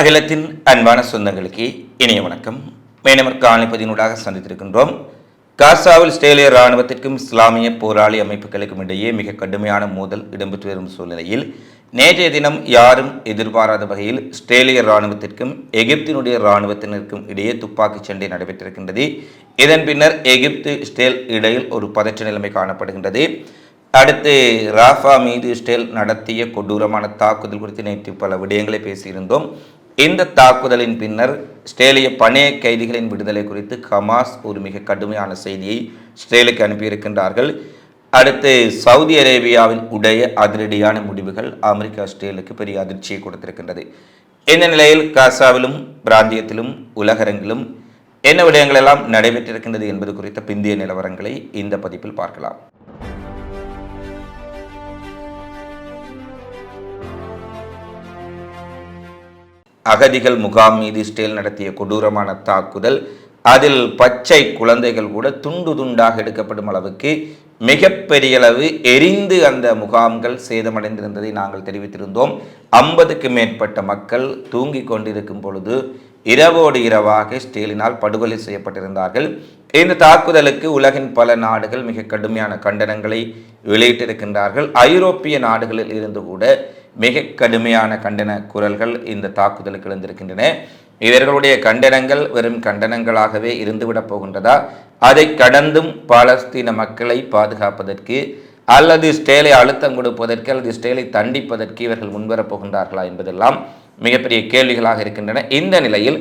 அகிலத்தின் அன்பான சொந்தங்களுக்கு இனிய வணக்கம். மேனமர் காணிப்பதினூடாக சந்தித்திருக்கின்றோம். காசாவில் இஸ்ரேலிய இராணுவத்திற்கும் இஸ்லாமிய போராளி அமைப்புகளுக்கும் இடையே மிக கடுமையான மோதல் இடம்பெற்று வரும் சூழ்நிலையில் நேற்றைய தினம் யாரும் எதிர்பாராத வகையில் இஸ்ரேலிய இராணுவத்திற்கும் எகிப்தினுடைய இராணுவத்தினருக்கும் இடையே துப்பாக்கிச் சண்டை நடைபெற்றிருக்கின்றது. இதன் பின்னர் எகிப்து இஸ்ரேல் இடையில் ஒரு பதற்ற நிலைமை காணப்படுகின்றது. அடுத்து ராஃபா மீது இஸ்ரேல் நடத்திய கொடூரமான தாக்குதல் குறித்து நேற்று பல விடயங்களை பேசியிருந்தோம். இந்த தாக்குதலின் பின்னர் இஸ்ரேலிய பணைய கைதிகளின் விடுதலை குறித்து ஹமாஸ் ஒரு மிக கடுமையான செய்தியை இஸ்ரேலுக்கு அனுப்பியிருக்கின்றார்கள். அடுத்து சவுதி அரேபியாவின் உடைய அதிரடியான முடிவுகள் அமெரிக்கா இஸ்ரேலுக்கு பெரிய அதிர்ச்சியை கொடுத்திருக்கின்றது. இந்த நிலையில் காசாவிலும் பிராந்தியத்திலும் உலகரங்கிலும் என்ன விடயங்கள் எல்லாம் நடைபெற்றிருக்கின்றது என்பது குறித்த பிந்திய நிலவரங்களை இந்த பதிப்பில் பார்க்கலாம். அகதிகள் முகாம் மீது இஸ்ரேல் நடத்திய கொடூரமான தாக்குதல், அதில் பச்சை குழந்தைகள் கூட துண்டு துண்டாக எடுக்கப்படும் அளவுக்கு மிகப்பெரிய அளவு எரிந்து அந்த முகாம்கள் சேதமடைந்திருந்ததை நாங்கள் தெரிவித்திருந்தோம். 50க்கு மேற்பட்ட மக்கள் தூங்கிக் கொண்டிருக்கும் பொழுது இரவோடு இரவாக இஸ்ரேலினால் படுகொலை செய்யப்பட்டிருந்தார்கள். இந்த தாக்குதலுக்கு உலகின் பல நாடுகள் மிக கடுமையான கண்டனங்களை வெளியிட்டிருக்கின்றார்கள். ஐரோப்பிய நாடுகளில் இருந்து கூட மிக கடுமையான கண்டன குரல்கள் இந்த தாக்குதலுக்கு எழுந்திருக்கின்றன. இவர்களுடைய கண்டனங்கள் வெறும் கண்டனங்களாகவே இருந்துவிடப் போகின்றதா? அதை கடந்தும் பாலஸ்தீன மக்களை பாதுகாப்பதற்கு அல்லது இஸ்ரேலை அழுத்தம் கொடுப்பதற்கு அல்லது இஸ்ரேலை தண்டிப்பதற்கு இவர்கள் முன்வரப் போகின்றார்களா என்பதெல்லாம் மிகப்பெரிய கேள்விகளாக இருக்கின்றன. இந்த நிலையில்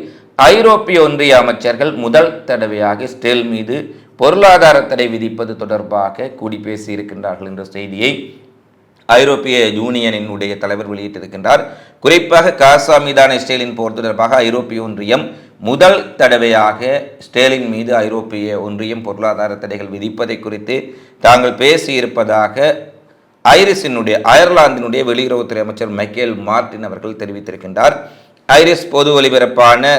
ஐரோப்பிய ஒன்றிய அமைச்சர்கள் முதல் தடவையாக இஸ்ரேல் மீது பொருளாதார தடை விதிப்பது தொடர்பாக கூடி பேசி இருக்கின்றார்கள் என்ற செய்தியை ஐரோப்பிய யூனியனினுடைய தலைவர் வெளியிட்டிருக்கின்றார். குறிப்பாக காசா மீதான இஸ்ரேலின் போர் தொடர்பாக ஐரோப்பிய ஒன்றியம் முதல் தடவையாக இஸ்ரேலின் மீது ஐரோப்பிய ஒன்றியம் பொருளாதார தடைகள் விதிப்பதை குறித்து தாங்கள் பேசியிருப்பதாக அயர்லாந்தினுடைய வெளியுறவுத்துறை அமைச்சர் மைக்கேல் மார்டின் அவர்கள் தெரிவித்திருக்கின்றார். ஐரிஸ் பொது ஒலிபரப்பான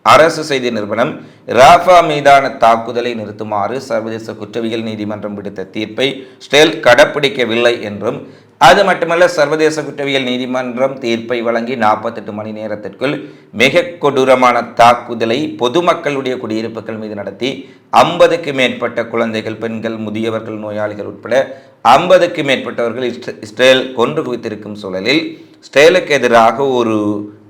அரசு செய்தி நிறுவனம் ராஃபா மீதான தாக்குதலை நிறுத்துமாறு சர்வதேச குற்றவியல் நீதிமன்றம் விடுத்த தீர்ப்பை இஸ்ரேல் கடைப்பிடிக்கவில்லை என்றும், அது மட்டுமல்ல சர்வதேச குற்றவியல் நீதிமன்றம் தீர்ப்பை வழங்கி 48 மணி நேரத்திற்குள் மிக கொடூரமான தாக்குதலை பொதுமக்களுடைய குடியிருப்புகள் மீது நடத்தி 50க்கு மேற்பட்ட குழந்தைகள், பெண்கள், முதியவர்கள், நோயாளிகள் உட்பட 50க்கு மேற்பட்டவர்கள் இஸ்ரேல் கொன்று குவித்திருக்கும் சூழலில் இஸ்ரேலுக்கு எதிராக ஒரு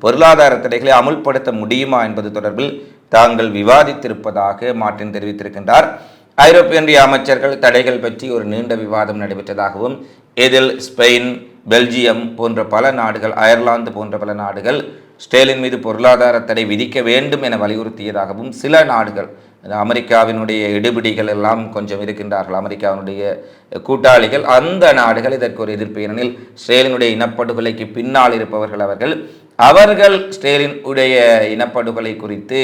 பொருளாதார தடைகளை அமுல்படுத்த முடியுமா என்பது தொடர்பில் தாங்கள் விவாதித்திருப்பதாக மார்டின் தெரிவித்திருக்கின்றார். ஐரோப்பிய ஒன்றிய அமைச்சர்கள் தடைகள் பற்றி ஒரு நீண்ட விவாதம் நடைபெற்றதாகவும், இதில் ஸ்பெயின், பெல்ஜியம் போன்ற பல நாடுகள், அயர்லாந்து போன்ற பல நாடுகள் இஸ்ரேலின் மீது பொருளாதார தடை விதிக்க வேண்டும் என வலியுறுத்தியதாகவும், சில நாடுகள் அமெரிக்காவினுடைய இடுபிடிகள் எல்லாம் கொஞ்சம் இருக்கின்றார்கள், அமெரிக்காவினுடைய கூட்டாளிகள், அந்த நாடுகள் இதற்கு ஒரு எதிர்ப்பு. ஏனெனில் இஸ்ரேலினுடைய இனப்படுகொலைக்கு பின்னால் இருப்பவர்கள் அவர்கள் இஸ்ரேலின் உடைய இனப்படுகொலை குறித்து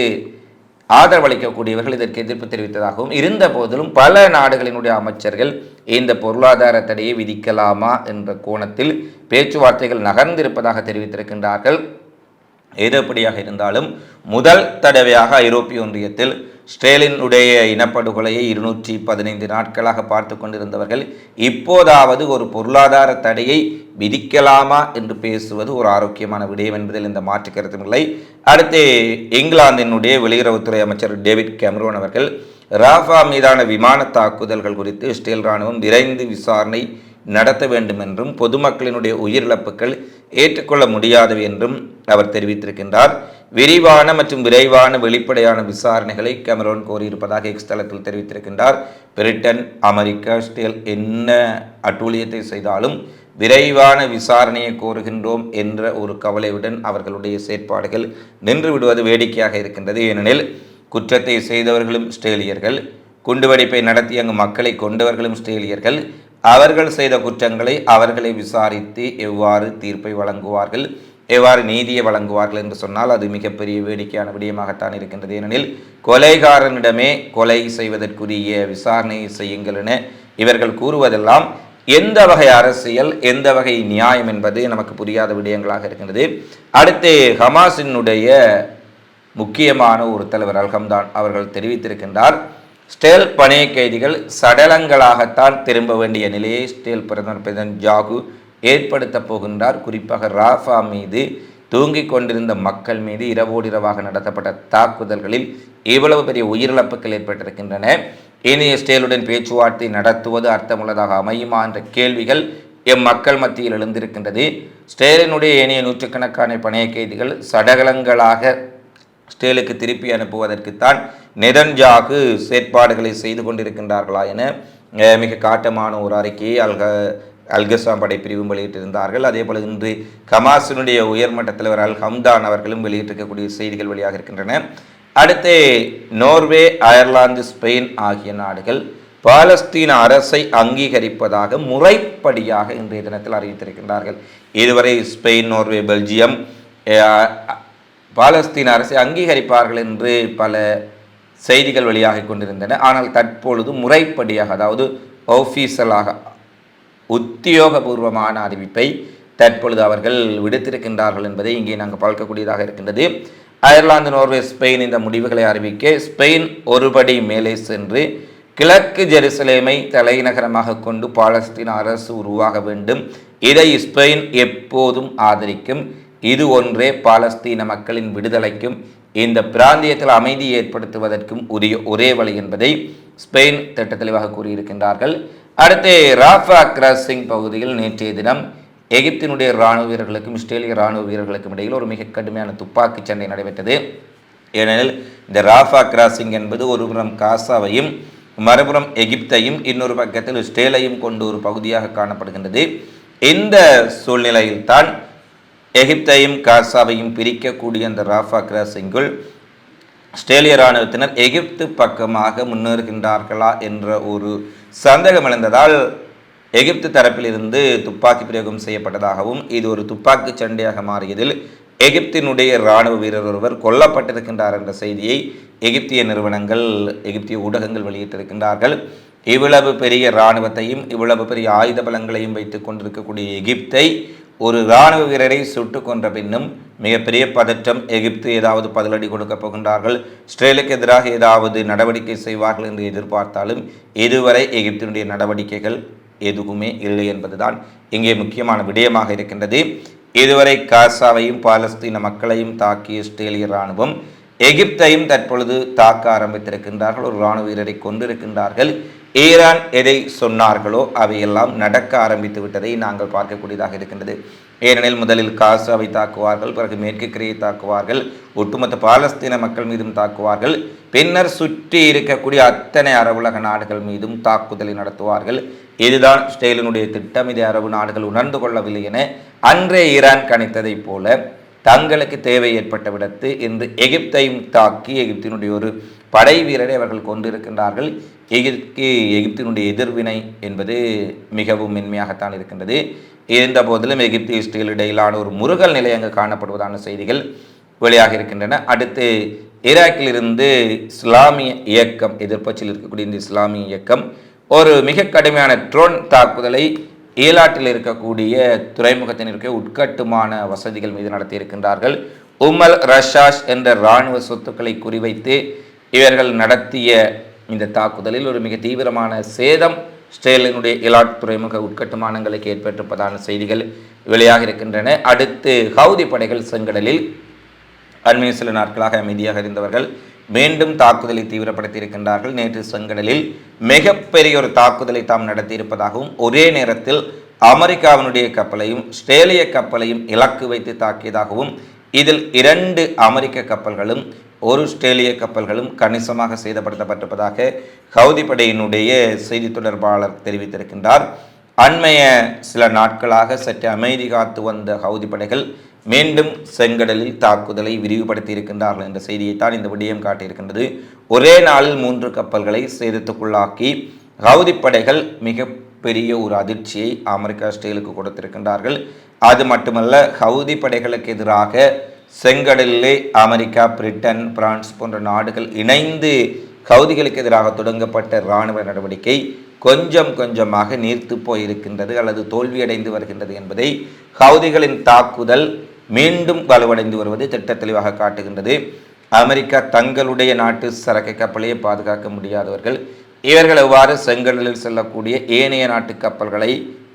ஆதரவளிக்கக்கூடியவர்கள் இதற்கு எதிர்ப்பு தெரிவித்ததாகவும், இருந்த போதிலும் பல நாடுகளினுடைய அமைச்சர்கள் இந்த பொருளாதார தடையை விதிக்கலாமா என்ற கோணத்தில் பேச்சுவார்த்தைகள் நகர்ந்திருப்பதாக தெரிவித்திருக்கின்றார்கள். எது எப்படியாக இருந்தாலும் முதல் தடவையாக ஐரோப்பிய ஒன்றியத்தில் இஸ்ரேலினுடைய இனப்படுகொலையை 215 நாட்களாக பார்த்து கொண்டிருந்தவர்கள் இப்போதாவது ஒரு பொருளாதார தடையை விதிக்கலாமா என்று பேசுவது ஒரு ஆரோக்கியமான விடயம் என்பதில் இந்த மாற்று கருத்துமில்லை. அடுத்து இங்கிலாந்தினுடைய வெளியுறவுத்துறை அமைச்சர் டேவிட் கேமரோன் அவர்கள் ராஃபா மீதான விமான தாக்குதல்கள் குறித்து இஸ்ரேல் இராணுவம் விரைந்து விசாரணை நடத்த வேண்டும் என்றும், பொதுமக்களினுடைய உயிரிழப்புகள் ஏற்றுக்கொள்ள முடியாதவை என்றும் அவர் தெரிவித்திருக்கின்றார். விரிவான மற்றும் விரைவான வெளிப்படையான விசாரணைகளை கேமரோன் கோரியிருப்பதாக எக்ஸ் தளத்தில் தெரிவித்திருக்கின்றார். பிரிட்டன், அமெரிக்கா, இஸ்ரேல் என்ன அட்டூழியத்தை செய்தாலும் விரைவான விசாரணையை கோருகின்றோம் என்ற ஒரு கவலையுடன் அவர்களுடைய செயற்பாடுகள் நின்று விடுவது வேடிக்கையாக இருக்கின்றது. ஏனெனில் குற்றத்தை செய்தவர்களும் இஸ்ரேலியர்கள், குண்டுவெடிப்பை நடத்தி அங்கு மக்களை கொண்டவர்களும் இஸ்ரேலியர்கள். அவர்கள் செய்த குற்றங்களை அவர்களை விசாரித்து எவ்வாறு தீர்ப்பை வழங்குவார்கள், எவ்வாறு நீதியை வழங்குவார்கள் என்று சொன்னால் அது மிகப்பெரிய வேடிக்கையான விடயமாகத்தான் இருக்கின்றது. ஏனெனில் கொலைகாரனிடமே கொலை செய்வதற்குரிய விசாரணையை செய்யுங்கள் என இவர்கள் கூறுவதெல்லாம் எந்த வகை அரசியல், எந்த வகை நியாயம் என்பது நமக்கு புரியாத விடயங்களாக இருக்கின்றது. அடுத்து ஹமாஸினுடைய முக்கியமான ஒரு தலைவர் அல்ஹம்தான் அவர்கள் தெரிவித்திருக்கின்றார், இஸ்ரேல் பணைய கைதிகள் சடலங்களாகத்தான் திரும்ப வேண்டிய நிலையை இஸ்ரேல் பிரதமர் பெஞ்சமின் நெதன்யாகு ஏற்படுத்த போகின்றார். குறிப்பாக ராஃபா மீது தூங்கிக் கொண்டிருந்த மக்கள் மீது இரவோடு இரவாக நடத்தப்பட்ட தாக்குதல்களில் இவ்வளவு பெரிய உயிரிழப்புகள் ஏற்பட்டிருக்கின்றன. இனி இஸ்ரேலுடன் பேச்சுவார்த்தை நடத்துவது அர்த்தமுள்ளதாக அமையுமா என்ற கேள்விகள் மக்கள் மத்தியில் எழுந்திருக்கின்றது. இஸ்ரேலினுடைய ஏனைய நூற்றுக்கணக்கான பணைய கைதிகள் சடலங்களாக இஸ்ரேலுக்கு திருப்பி அனுப்புவதற்குத்தான் நெதன்யாகு செயற்பாடுகளை செய்து கொண்டிருக்கின்றார்களா என மிக காட்டமான ஒரு அறிக்கையை அல்கசாம் படைப்பிரிவும் வெளியிட்டிருந்தார்கள். அதே போல இன்று ஹமாஸினுடைய உயர்மட்ட தலைவர் அல் ஹம்தான் அவர்களும் வெளியிட்டிருக்கக்கூடிய செய்திகள் வெளியாக இருக்கின்றன. அடுத்து நோர்வே, அயர்லாந்து, ஸ்பெயின் ஆகிய நாடுகள் பாலஸ்தீன அரசை அங்கீகரிப்பதாக முறைப்படியாக இன்றைய தினத்தில் அறிவித்திருக்கின்றார்கள். இதுவரை ஸ்பெயின், நோர்வே, பெல்ஜியம் பாலஸ்தீன அரசை அங்கீகரிப்பார்கள் என்று பல செய்திகள் வெளியாகி கொண்டிருந்தன. ஆனால் தற்பொழுது முறைப்படியாக, அதாவது ஆஃபீஷியலாக உத்தியோகபூர்வமான அறிவிப்பை தற்பொழுது அவர்கள் விடுத்திருக்கின்றார்கள் என்பதை இங்கே நாங்கள் பார்க்கக்கூடியதாக இருக்கின்றது. அயர்லாந்து, நோர்வே, ஸ்பெயின் இந்த முடிவுகளை அறிவிக்க ஸ்பெயின் ஒருபடி மேலே சென்று கிழக்கு ஜெருசலேமை தலைநகரமாக கொண்டு பாலஸ்தீன அரசு உருவாக வேண்டும். இதை ஸ்பெயின் எப்போதும் ஆதரிக்கும். இது ஒன்றே பாலஸ்தீன மக்களின் விடுதலைக்கும் இந்த பிராந்தியத்தில் அமைதி ஏற்படுத்துவதற்கும் உரிய ஒரே வழி என்பதை ஸ்பெயின் திட்ட தெளிவாக கூறியிருக்கின்றார்கள். அடுத்து ராஃபா கிராசிங் பகுதியில் நேற்றைய தினம் எகிப்தினுடைய இராணுவ வீரர்களுக்கும் இஸ்ரேலிய இராணுவ வீரர்களுக்கும் இடையில் ஒரு மிக கடுமையான துப்பாக்கி சண்டை நடைபெற்றது. ஏனெனில் இந்த ராஃபா கிராசிங் என்பது ஒருபுறம் காசாவையும் மறுபுறம் எகிப்தையும் இன்னொரு பக்கத்தில் இஸ்ரேலையும் கொண்டு ஒரு பகுதியாக காணப்படுகின்றது. இந்த சூழ்நிலையில் தான் எகிப்தையும் காசாவையும் பிரிக்கக்கூடிய அந்த ராஃபா கிராசிங்குள் இஸ்ரேலிய இராணுவத்தினர் எகிப்து பக்கமாக முன்னேறுகின்றார்களா என்ற ஒரு சந்தேகம் எழுந்ததால் எகிப்து தரப்பிலிருந்து துப்பாக்கி பிரயோகம் செய்யப்பட்டதாகவும் இது ஒரு துப்பாக்கி சண்டையாக மாறியதில் எகிப்தினுடைய இராணுவ வீரர் ஒருவர் கொல்லப்பட்டிருக்கின்றார் என்ற செய்தியை எகிப்திய நிறுவனங்கள், எகிப்திய ஊடகங்கள் வெளியிட்டிருக்கின்றார்கள். இவ்வளவு பெரிய இராணுவத்தையும் இவ்வளவு பெரிய ஆயுத பலங்களையும் வைத்துக் கொண்டிருக்கக்கூடிய எகிப்தை ஒரு இராணுவ வீரரை சுட்டு கொன்ற பின்னும் மிகப்பெரிய பதற்றம். எகிப்து ஏதாவது பதிலடி கொடுக்கப் போகின்றார்கள், இஸ்ரேலுக்கு எதிராக ஏதாவது நடவடிக்கை செய்வார்கள் என்று எதிர்பார்த்தாலும் இதுவரை எகிப்தினுடைய நடவடிக்கைகள் எதுவுமே இல்லை என்பதுதான் இங்கே முக்கியமான விடயமாக இருக்கின்றது. இதுவரை காசாவையும் பாலஸ்தீன மக்களையும் தாக்கிய இஸ்ரேலிய இராணுவம் எகிப்தையும் தற்பொழுது தாக்க ஆரம்பித்திருக்கின்றார்கள். ஒரு இராணுவ வீரரை கொண்டிருக்கின்றார்கள். ஈரான் எதை சொன்னார்களோ அவையெல்லாம் நடக்க ஆரம்பித்து விட்டதை நாங்கள் பார்க்கக்கூடியதாக இருக்கின்றது. ஏனெனில் முதலில் காசாவை தாக்குவார்கள், பிறகு மேற்கு கரையை தாக்குவார்கள், ஒட்டுமொத்த பாலஸ்தீன மக்கள் மீதும் தாக்குவார்கள், பின்னர் சுற்றி இருக்கக்கூடிய அத்தனை அரபுலக நாடுகள் மீதும் தாக்குதலை நடத்துவார்கள். இதுதான் இஸ்ரேலினுடைய திட்டம். இதை அரபு நாடுகள் உணர்ந்து கொள்ளவில்லை என அன்றே ஈரான் கணித்ததைப் போல தங்களுக்கு தேவை ஏற்பட்ட விடத்து இன்று எகிப்தையும் தாக்கி எகிப்தினுடைய ஒரு படை வீரரை அவர்கள் கொண்டிருக்கின்றார்கள். எகிப்தினுடைய எதிர்வினை என்பது மிகவும் மென்மையாகத்தான் இருக்கின்றது. இருந்த போதிலும் எகிப்து இஸ்ரேல் இடையிலான ஒரு முருகல் நிலை அங்கு காணப்படுவதான செய்திகள் வெளியாக இருக்கின்றன. அடுத்து ஈராக்கிலிருந்து இஸ்லாமிய இயக்கம், எதிர்ப்பச்சில் இருக்கக்கூடிய இந்த இஸ்லாமிய இயக்கம் ஒரு மிக கடுமையான ட்ரோன் தாக்குதலை ஈலாட்டில் இருக்கக்கூடிய துறைமுகத்தின் இருக்க உட்கட்டுமான வசதிகள் மீது நடத்தியிருக்கின்றார்கள். உமல் ரஷாஷ் என்ற இராணுவ சொத்துக்களை குறிவைத்து இவர்கள் நடத்திய இந்த தாக்குதலில் ஒரு மிக தீவிரமான சேதம் இஸ்ரேலினுடைய ஈலாட் துறைமுக உட்கட்டுமானங்களுக்கு ஏற்பட்டிருப்பதான செய்திகள் வெளியாக இருக்கின்றன. அடுத்து ஹவுதி படைகள் செங்கடலில் அண்மைய சில நாட்களாக அமைதியாக இருந்தவர்கள் மீண்டும் தாக்குதலை தீவிரப்படுத்தி இருக்கின்றார்கள். நேற்று செங்கடலில் மிகப்பெரிய ஒரு தாக்குதலை தாம் நடத்தியிருப்பதாகவும் ஒரே நேரத்தில் அமெரிக்காவினுடைய கப்பலையும் இஸ்ரேலிய கப்பலையும் இலக்கு வைத்து தாக்கியதாகவும் இதில் 2 அமெரிக்க கப்பல்களும் ஒரு இஸ்ரேலிய கப்பல்களும் கணிசமாக சேதப்படுத்தப்பட்டிருப்பதாக ஹவுதி படையினுடைய செய்தி தொடர்பாளர் தெரிவித்திருக்கின்றார். அண்மைய சில நாட்களாக சற்று அமைதி காத்து வந்த ஹவுதி படைகள் மீண்டும் செங்கடலில் தாக்குதலை விரிவுபடுத்தி இருக்கின்றார்கள் என்ற செய்தியைத்தான் இந்த விடயம் காட்டியிருக்கின்றது. ஒரே நாளில் 3 கப்பல்களை சேதத்துக்குள்ளாக்கி ஹவுதி படைகள் மிகப்பெரிய ஒரு அதிர்ச்சியை அமெரிக்கா இஸ்ரேலுக்கு கொடுத்திருக்கின்றார்கள். அது மட்டுமல்ல, ஹவுதி படைகளுக்கு எதிராக செங்கடலிலே அமெரிக்கா, பிரிட்டன், பிரான்ஸ் போன்ற நாடுகள் இணைந்து ஹவுதிகளுக்கு எதிராக தொடங்கப்பட்ட இராணுவ நடவடிக்கை கொஞ்சம் கொஞ்சமாக நீர்த்து போயிருக்கின்றது அல்லது தோல்வியடைந்து வருகின்றது என்பதை ஹவுதிகளின் தாக்குதல் மீண்டும் வலுவடைந்து வருவது திட்ட தெளிவாக காட்டுகின்றது. அமெரிக்கா தங்களுடைய நாட்டு சரக்கு கப்பலையே பாதுகாக்க முடியாதவர்கள், இவர்கள் எவ்வாறு செங்கடலில் செல்லக்கூடிய ஏனைய நாட்டு கப்பல்களை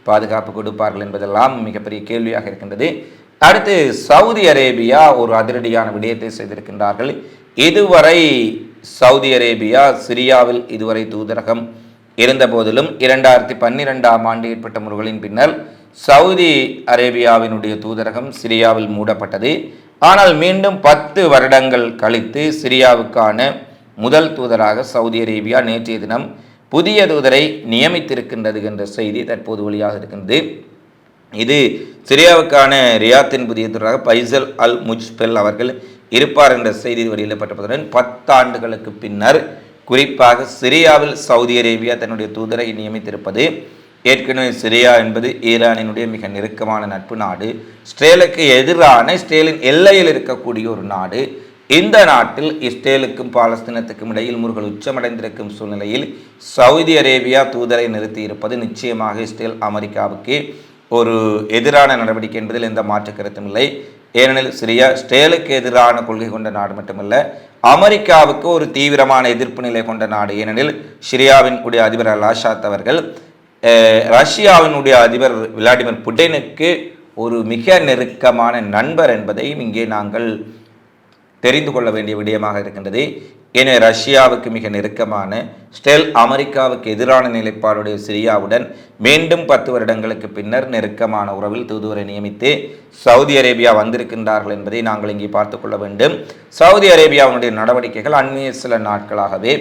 பாதுகாப்பு கொடுப்பார்கள் என்பதெல்லாம் மிகப்பெரிய கேள்வியாக இருக்கின்றது. அடுத்து சவுதி அரேபியா ஒரு அதிரடியான விடயத்தை செய்திருக்கின்றார்கள். இதுவரை சவுதி அரேபியா சிரியாவில் இதுவரை தூதரகம் இருந்த போதிலும் 2012ஆம் ஆண்டு ஏற்பட்ட முறைகளின் பின்னர் சவுதி அரேபியாவினுடைய தூதரகம் சிரியாவில் மூடப்பட்டது. ஆனால் மீண்டும் 10 வருடங்கள் கழித்து சிரியாவுக்கான முதல் தூதராக சவுதி அரேபியா நேற்றைய தினம் புதிய தூதரை நியமித்திருக்கின்றது என்ற செய்தி தற்போது வெளியாக இருக்கின்றது. இது சிரியாவுக்கான ரியாத்தின் புதிய தூதராக பைசல் அல் முஜ்பெல் அவர்கள் இருப்பார் என்ற செய்தி வெளியிடப்பட்டதுடன் 10 ஆண்டுகளுக்கு பின்னர் குறிப்பாக சிரியாவில் சவுதி அரேபியா தன்னுடைய தூதரை நியமித்திருப்பது, ஏற்கனவே சிரியா என்பது ஈரானினுடைய மிக நெருக்கமான நட்பு நாடு, இஸ்ரேலுக்கு எதிரான இஸ்ரேலின் எல்லையில் இருக்கக்கூடிய ஒரு நாடு. இந்த நாட்டில் இஸ்ரேலுக்கும் பாலஸ்தீனத்துக்கும் இடையில் முருகல் உச்சமடைந்திருக்கும் சூழ்நிலையில் சவுதி அரேபியா தூதரை நிறுத்தி இருப்பது நிச்சயமாக இஸ்ரேல் அமெரிக்காவுக்கு ஒரு எதிரான நடவடிக்கை என்பதில் எந்த மாற்று கருத்தும் இல்லை. ஏனெனில் சிரியா இஸ்ரேலுக்கு எதிரான கொள்கை கொண்ட நாடு மட்டுமல்ல, அமெரிக்காவுக்கு ஒரு தீவிரமான எதிர்ப்பு நிலை கொண்ட நாடு. ஏனெனில் சிரியாவின் உடைய அதிபர் அல் ஆசாத் அவர்கள் ரஷ்யாவினுடைய அதிபர் விளாடிமிர் புட்டினுக்கு ஒரு மிக நெருக்கமான நண்பர் என்பதையும் இங்கே நாங்கள் தெரிந்து கொள்ள வேண்டிய விடயமாக இருக்கின்றது. எனவே ரஷ்யாவுக்கு மிக நெருக்கமான இஸ்ரேல் அமெரிக்காவுக்கு எதிரான நிலைப்பாடுடைய சிரியாவுடன் மீண்டும் 10 வருடங்களுக்கு பின்னர் நெருக்கமான உறவில் தூதுவரை நியமித்து சவுதி அரேபியா வந்திருக்கின்றார்கள் என்பதை நாங்கள் இங்கே பார்த்து கொள்ள வேண்டும். சவுதி அரேபியாவினுடைய நடவடிக்கைகள் அண்மைய சில நாட்களாகவே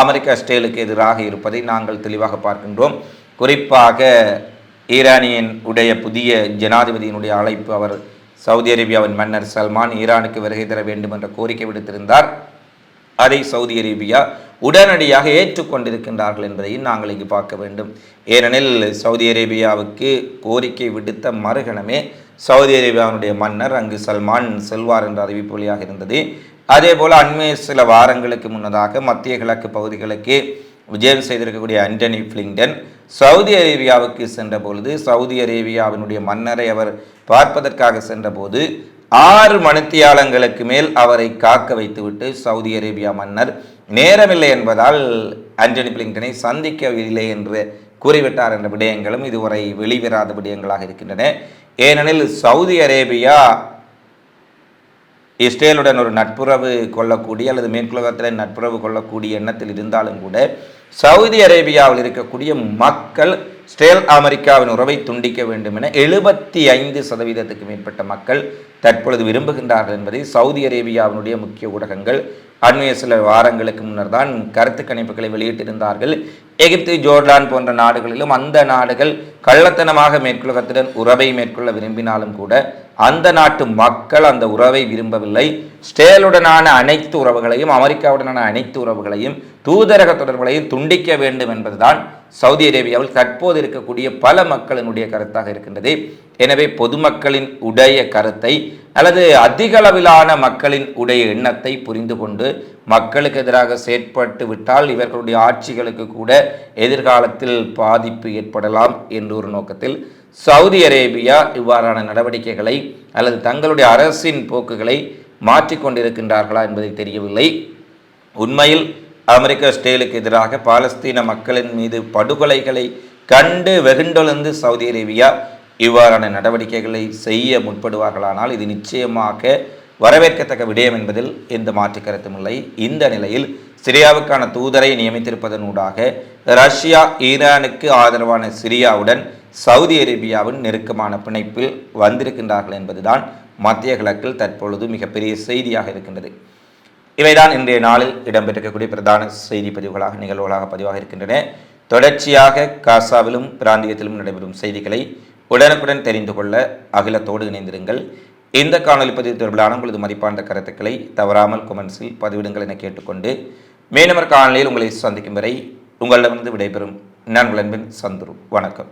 அமெரிக்கா இஸ்ரேலுக்கு எதிராக இருப்பதை நாங்கள் தெளிவாக பார்க்கின்றோம். குறிப்பாக ஈரானியன் உடைய புதிய ஜனாதிபதியினுடைய அழைப்பு, அவர் சவுதி அரேபியாவின் மன்னர் சல்மான் ஈரானுக்கு வருகை தர வேண்டும் என்ற கோரிக்கை விடுத்திருந்தார். அதை சவுதி அரேபியா உடனடியாக ஏற்றுக்கொண்டிருக்கின்றார்கள் என்பதையும் நாங்கள் இங்கு பார்க்க வேண்டும். ஏனெனில் சவுதி அரேபியாவுக்கு கோரிக்கை விடுத்த மறுகணமே சவுதி அரேபியாவுடைய மன்னர் அங்கு சல்மான் செல்வார் என்ற அறிவிப்பு வழியாக இருந்தது. அதே போல அண்மைய சில வாரங்களுக்கு முன்னதாக மத்திய கிழக்கு பகுதிகளுக்கு விஜயம் செய்திருக்கக்கூடிய ஆண்டனி பிளிங்கன் சவுதி அரேபியாவுக்கு சென்ற பொழுது சவுதி அரேபியாவினுடைய மன்னரை அவர் பார்ப்பதற்காக சென்றபோது 6 மணித்தியாலங்களுக்கு மேல் அவரை காக்க வைத்துவிட்டு சவுதி அரேபியா மன்னர் நேரமில்லை என்பதால் ஆண்டனி பிளிங்கனை சந்திக்கவில்லை என்று கூறிவிட்டார் என்ற விடயங்களும் இதுவரை வெளிவராத விடயங்களாக இருக்கின்றன. ஏனெனில் சவுதி அரேபியா இஸ்ரேலுடன் ஒரு நட்புறவு கொள்ளக்கூடிய அல்லது மேற்குலகத்தில் நட்புறவு கொள்ளக்கூடிய எண்ணத்தில் இருந்தாலும் கூட சவுதி அரேபியாவில் இருக்கக்கூடிய மக்கள் இஸ்ரேல் அமெரிக்காவின் உறவை துண்டிக்க வேண்டும் என 75% மேற்பட்ட மக்கள் தற்பொழுது விரும்புகின்றார்கள் என்பதை சவுதி அரேபியாவினுடைய முக்கிய ஊடகங்கள் அண்மைய சில வாரங்களுக்கு முன்னர் தான் கருத்து கணிப்புகளை வெளியிட்டிருந்தார்கள். எகிப்து, ஜோர்டான் போன்ற நாடுகளிலும் அந்த நாடுகள் கள்ளத்தனமாக மேற்குலகத்துடன் உறவை மேற்கொள்ள விரும்பினாலும் கூட அந்த நாட்டு மக்கள் அந்த உறவை விரும்பவில்லை. இஸ்ரேலுடனான அனைத்து உறவுகளையும் அமெரிக்காவுடனான அனைத்து உறவுகளையும் தூதரக தொடர்புகளையும் துண்டிக்க வேண்டும் என்பதுதான் சவுதி அரேபியாவில் தற்போது இருக்கக்கூடிய பல மக்களினுடைய கருத்தாக இருக்கின்றது. எனவே பொதுமக்களின் உடைய கருத்தை அல்லது அதிக அளவிலான மக்களின் உடைய எண்ணத்தை புரிந்து கொண்டு மக்களுக்கு எதிராக செயற்பட்டு விட்டால் இவர்களுடைய ஆட்சிகளுக்கு கூட எதிர்காலத்தில் பாதிப்பு ஏற்படலாம் என்ற ஒரு நோக்கத்தில் சவுதி அரேபியா இவ்வாறான நடவடிக்கைகளை அல்லது தங்களுடைய அரசின் போக்குகளை மாற்றிக்கொண்டிருக்கின்றார்களா என்பதை தெரியவில்லை. உண்மையில் அமெரிக்கா இஸ்ரேலுக்கு எதிராக பாலஸ்தீன மக்களின் மீது படுகொலைகளை கண்டு வெகுண்டொழுந்து சவுதி அரேபியா இவ்வாறான நடவடிக்கைகளை செய்ய முற்படுவார்களானால் இது நிச்சயமாக வரவேற்கத்தக்க விடயம் என்பதில் எந்த மாற்று கருத்தும் இல்லை. இந்த நிலையில் சிரியாவுக்கான தூதரை நியமித்திருப்பதனூடாக ரஷ்யா ஈரானுக்கு ஆதரவான சிரியாவுடன் சவுதி அரேபியாவின் நெருக்கமான பிணைப்பில் வந்திருக்கின்றார்கள் என்பதுதான் மத்திய கிழக்கில் தற்பொழுது மிகப்பெரிய செய்தியாக இருக்கின்றது. இவைதான் இன்றைய நாளில் இடம்பெற்றிருக்கக்கூடிய பிரதான செய்தி பதிவுகளாக நிகழ்வுகளாக பதிவாக இருக்கின்றன. தொடர்ச்சியாக காசாவிலும் பிராந்தியத்திலும் நடைபெறும் செய்திகளை உடனுக்குடன் தெரிந்து கொள்ள அகிலத்தோடு இணைந்திருங்கள். இந்த காணொலி பதிவு தொடர்பிலான உங்களது மதிப்பான கருத்துக்களை தவறாமல் கொமெண்ட்ஸில் பதிவிடுங்கள் என கேட்டுக்கொண்டு மீனவர் காணொலியில் உங்களை சந்திக்கும் வரை உங்களிடமிருந்து விடைபெறும் நான் உங்கள் அன்பின் சந்துரு. வணக்கம்.